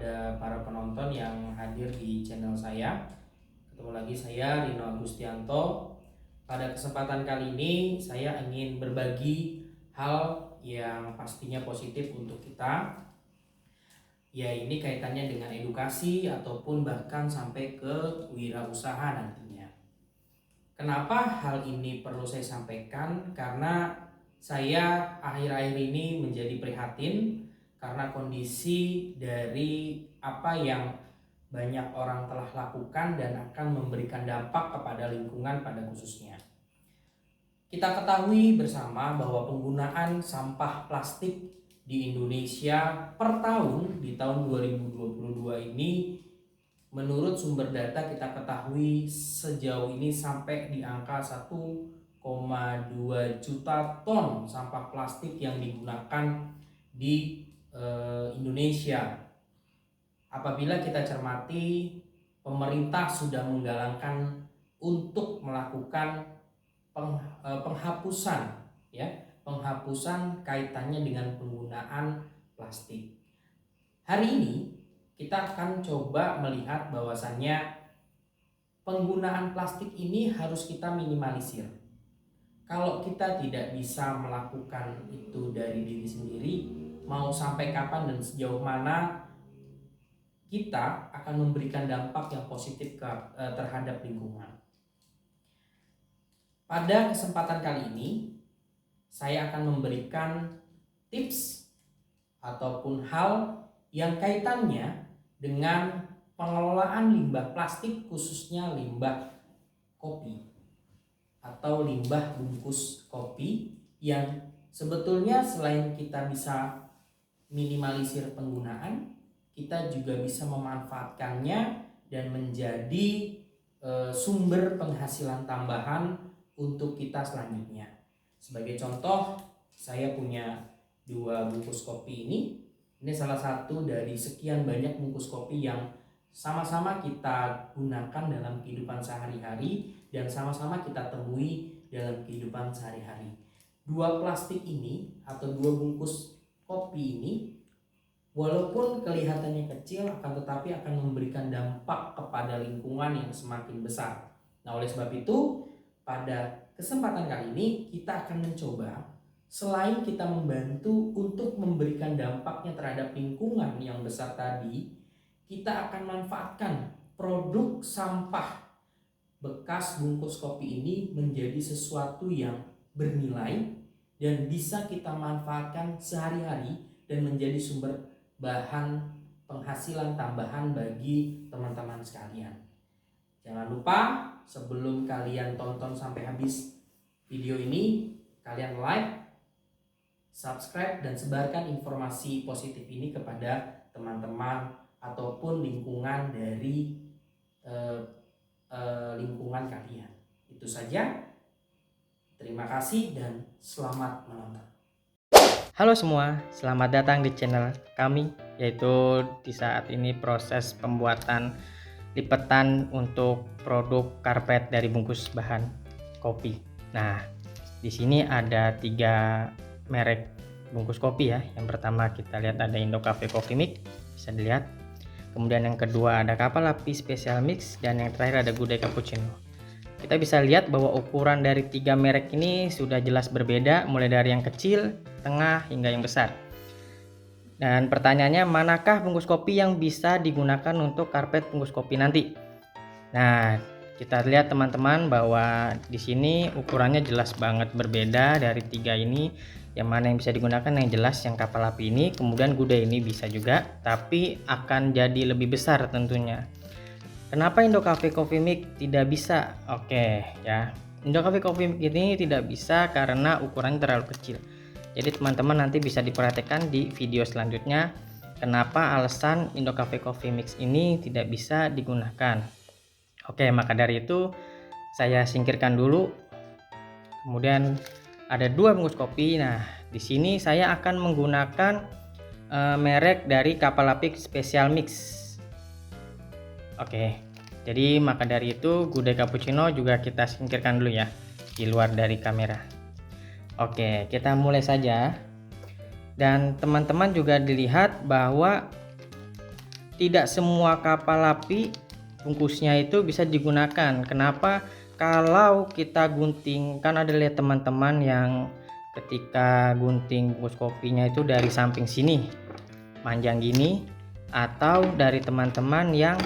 kepada para penonton yang hadir di channel saya. Ketemu lagi saya Rino Agustianto. Pada kesempatan kali ini saya ingin berbagi hal yang pastinya positif untuk kita. Ya, ini kaitannya dengan edukasi ataupun bahkan sampai ke wirausaha nantinya. Kenapa hal ini perlu saya sampaikan? Karena saya akhir-akhir ini menjadi prihatin karena kondisi dari apa yang banyak orang telah lakukan dan akan memberikan dampak kepada lingkungan pada khususnya. Kita ketahui bersama bahwa penggunaan sampah plastik di Indonesia per tahun di tahun 2022 ini menurut sumber data kita ketahui sejauh ini sampai di angka 1,2 juta ton sampah plastik yang digunakan di Indonesia. Apabila kita cermati, pemerintah sudah menggalangkan untuk melakukan penghapusan, ya, penghapusan kaitannya dengan penggunaan plastik. Hari ini kita akan coba melihat bahwasannya penggunaan plastik ini harus kita minimalisir. Kalau kita tidak bisa melakukan itu dari diri sendiri, mau sampai kapan dan sejauh mana kita akan memberikan dampak yang positif terhadap lingkungan. Pada kesempatan kali ini, saya akan memberikan tips ataupun hal yang kaitannya dengan pengelolaan limbah plastik, khususnya limbah kopi atau limbah bungkus kopi, yang sebetulnya selain kita bisa minimalisir penggunaan, kita juga bisa memanfaatkannya dan menjadi sumber penghasilan tambahan untuk kita selanjutnya. Sebagai contoh, saya punya 2 bungkus kopi ini. Ini salah satu dari sekian banyak bungkus kopi yang sama-sama kita gunakan dalam kehidupan sehari-hari dan sama-sama kita temui dalam kehidupan sehari-hari. 2 plastik ini atau 2 bungkus kopi ini walaupun kelihatannya kecil akan tetapi akan memberikan dampak kepada lingkungan yang semakin besar. Nah, oleh sebab itu pada kesempatan kali ini kita akan mencoba, selain kita membantu untuk memberikan dampaknya terhadap lingkungan yang besar tadi, kita akan manfaatkan produk sampah bekas bungkus kopi ini menjadi sesuatu yang bernilai dan bisa kita manfaatkan sehari-hari dan menjadi sumber bahan penghasilan tambahan bagi teman-teman sekalian. Jangan lupa sebelum kalian tonton sampai habis video ini, kalian like, subscribe, dan sebarkan informasi positif ini kepada teman-teman ataupun lingkungan dari lingkungan kalian. Itu saja. Terima kasih dan selamat menonton. Halo semua, selamat datang di channel kami, yaitu di saat ini proses pembuatan lipetan untuk produk karpet dari bungkus bahan kopi. Nah, di sini ada 3 merek bungkus kopi ya. Yang pertama kita lihat ada Indocafe Coffee Mix, bisa dilihat. Kemudian yang kedua ada Kapal Api Special Mix, dan yang terakhir ada Good Day Cappuccino. Kita bisa lihat bahwa ukuran dari 3 merek ini sudah jelas berbeda, mulai dari yang kecil, tengah, hingga yang besar. Dan pertanyaannya, manakah bungkus kopi yang bisa digunakan untuk karpet bungkus kopi nanti? Nah, kita lihat teman-teman bahwa di sini ukurannya jelas banget berbeda dari 3 ini. Yang mana yang bisa digunakan, yang jelas yang Kapal Api ini, kemudian Good Day ini bisa juga, tapi akan jadi lebih besar tentunya. Kenapa Indocafe Coffee Mix tidak bisa? Oke ya, Indocafe Coffee Mix ini tidak bisa karena ukurannya terlalu kecil. Jadi teman-teman nanti bisa diperhatikan di video selanjutnya kenapa alasan Indocafe Coffee Mix ini tidak bisa digunakan. Oke, maka dari itu saya singkirkan dulu. Kemudian ada 2 bungkus kopi. Nah, di sini saya akan menggunakan merek dari Kapal Api Special Mix. Oke, jadi maka dari itu Good Day Cappuccino juga kita singkirkan dulu ya, di luar dari kamera. Oke, kita mulai saja. Dan teman-teman juga dilihat bahwa tidak semua kapal api bungkusnya itu bisa digunakan. Kenapa? Kalau kita gunting, kan ada lihat teman-teman yang ketika gunting bungkus kopinya itu dari samping sini panjang gini, atau dari teman-teman yang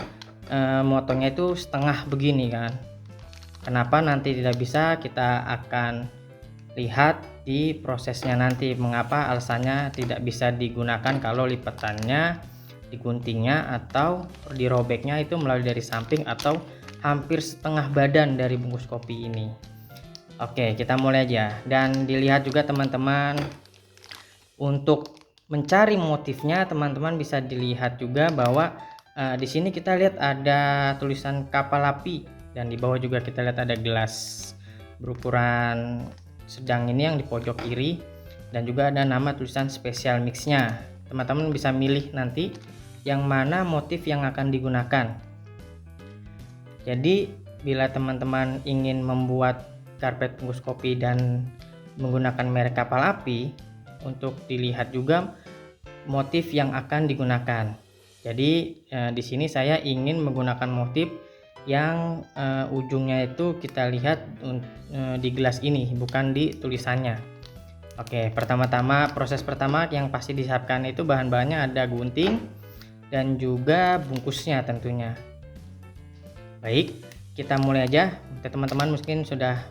motongnya itu setengah begini kan. Kenapa nanti tidak bisa, kita akan lihat di prosesnya nanti mengapa alasannya tidak bisa digunakan kalau lipatannya, diguntingnya atau dirobeknya itu melalui dari samping atau hampir setengah badan dari bungkus kopi ini. Oke, kita mulai aja, dan dilihat juga teman-teman, untuk mencari motifnya teman-teman bisa dilihat juga bahwa di sini kita lihat ada tulisan kapal api, dan di bawah juga kita lihat ada gelas berukuran sedang ini yang di pojok kiri, dan juga ada nama tulisan special mixnya. Teman-teman bisa milih nanti yang mana motif yang akan digunakan. Jadi bila teman-teman ingin membuat karpet bungkus kopi dan menggunakan merek kapal api, untuk dilihat juga motif yang akan digunakan. Jadi di sini saya ingin menggunakan motif yang ujungnya itu kita lihat di gelas ini, bukan di tulisannya. Oke, pertama-tama proses pertama yang pasti disiapkan itu bahan-bahannya ada gunting dan juga bungkusnya tentunya. Baik, kita mulai aja. Teman-teman mungkin sudah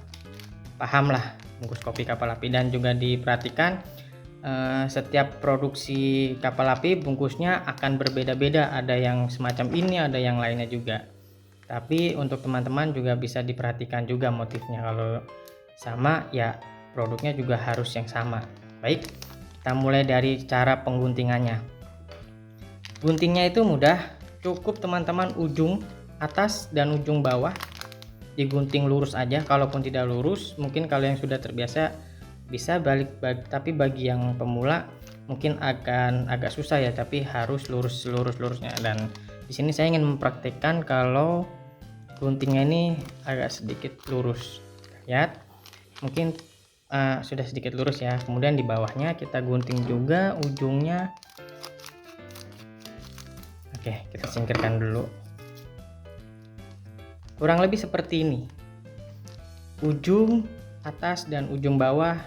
paham lah bungkus kopi kapal api, dan juga diperhatikan setiap produksi kapal api bungkusnya akan berbeda-beda, ada yang semacam ini, ada yang lainnya juga. Tapi untuk teman-teman juga bisa diperhatikan juga motifnya, kalau sama ya produknya juga harus yang sama. Baik, kita mulai dari cara pengguntingannya. Guntingnya itu mudah, cukup teman-teman ujung atas dan ujung bawah digunting lurus aja. Kalaupun tidak lurus, mungkin kalau yang sudah terbiasa bisa tapi bagi yang pemula mungkin akan agak susah ya, tapi harus lurusnya. Dan di sini saya ingin mempraktikkan kalau guntingnya ini agak sedikit lurus. Lihat, mungkin sudah sedikit lurus ya. Kemudian di bawahnya kita gunting juga ujungnya. Oke, kita singkirkan dulu. Kurang lebih seperti ini. Ujung atas dan ujung bawah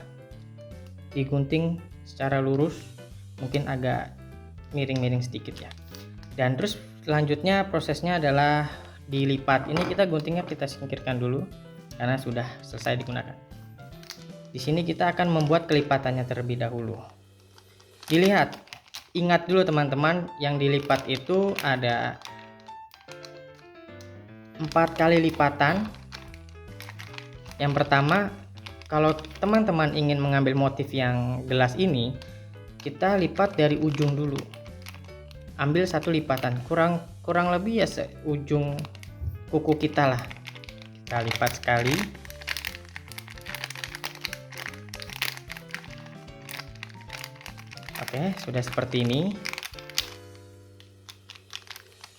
digunting secara lurus, mungkin agak miring-miring sedikit ya. Dan terus selanjutnya prosesnya adalah dilipat. Ini kita guntingnya kita singkirkan dulu karena sudah selesai digunakan. Di sini kita akan membuat kelipatannya terlebih dahulu. Dilihat, ingat dulu teman-teman, yang dilipat itu ada 4 kali lipatan. Yang pertama, kalau teman-teman ingin mengambil motif yang gelas ini, kita lipat dari ujung dulu. Ambil satu lipatan, kurang lebih ya seujung kuku kita lah. Kita lipat sekali. Oke, sudah seperti ini.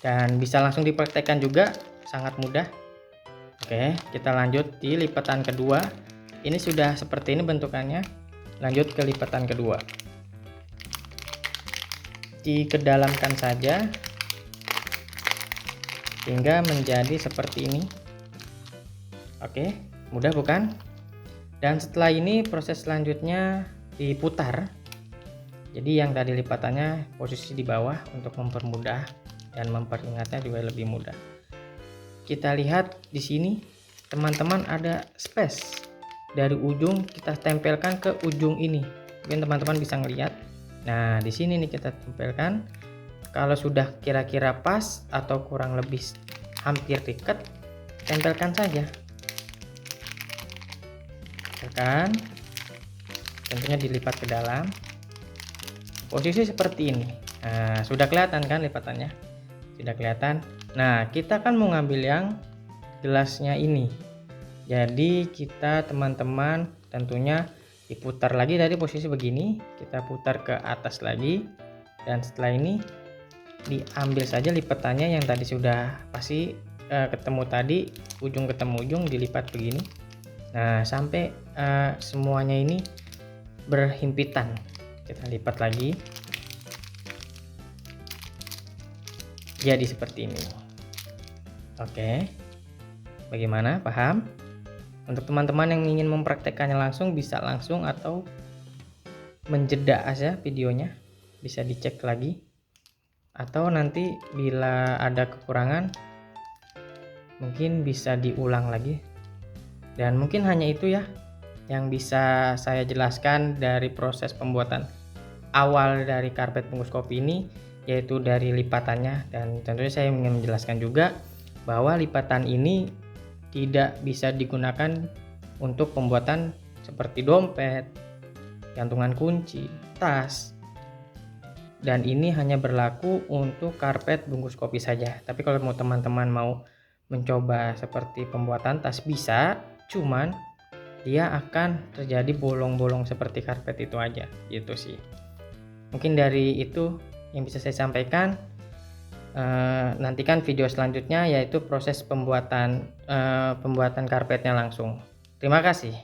Dan bisa langsung dipraktekkan juga, sangat mudah. Oke, kita lanjut di lipatan kedua. Ini sudah seperti ini bentukannya. Lanjut ke lipatan kedua. Dikedalamkan saja hingga menjadi seperti ini. Oke, mudah bukan? Dan setelah ini proses selanjutnya diputar. Jadi yang tadi lipatannya posisi di bawah untuk mempermudah dan memperingatnya juga lebih mudah. Kita lihat di sini teman-teman ada space dari ujung, kita tempelkan ke ujung ini. Mungkin teman-teman bisa ngelihat. Nah, di sini nih kita tempelkan. Kalau sudah kira-kira pas atau kurang lebih hampir dekat, tempelkan saja. Tempelkan. Tentunya dilipat ke dalam. Posisi seperti ini. Nah, sudah kelihatan kan lipatannya? Sudah kelihatan. Nah, kita kan mau ngambil yang gelasnya ini. Jadi kita teman-teman tentunya diputar lagi dari posisi begini, kita putar ke atas lagi, dan setelah ini diambil saja lipatannya yang tadi sudah pasti ketemu tadi, ujung ketemu ujung dilipat begini. Nah, sampai semuanya ini berhimpitan. Kita lipat lagi. jadi seperti ini. Oke, bagaimana, paham? Untuk teman-teman yang ingin mempraktekkannya langsung, bisa langsung atau menjeda aja videonya, bisa dicek lagi, atau nanti bila ada kekurangan mungkin bisa diulang lagi. Dan mungkin hanya itu ya yang bisa saya jelaskan dari proses pembuatan awal dari karpet bungkus kopi ini, yaitu dari lipatannya. Dan tentunya saya ingin menjelaskan juga bahwa lipatan ini tidak bisa digunakan untuk pembuatan seperti dompet, gantungan kunci, tas, dan ini hanya berlaku untuk karpet bungkus kopi saja. Tapi kalau mau teman-teman mau mencoba seperti pembuatan tas bisa, cuman dia akan terjadi bolong-bolong seperti karpet itu aja, gitu sih. Mungkin dari itu yang bisa saya sampaikan. Nantikan video selanjutnya, yaitu proses pembuatan karpetnya langsung. Terima kasih.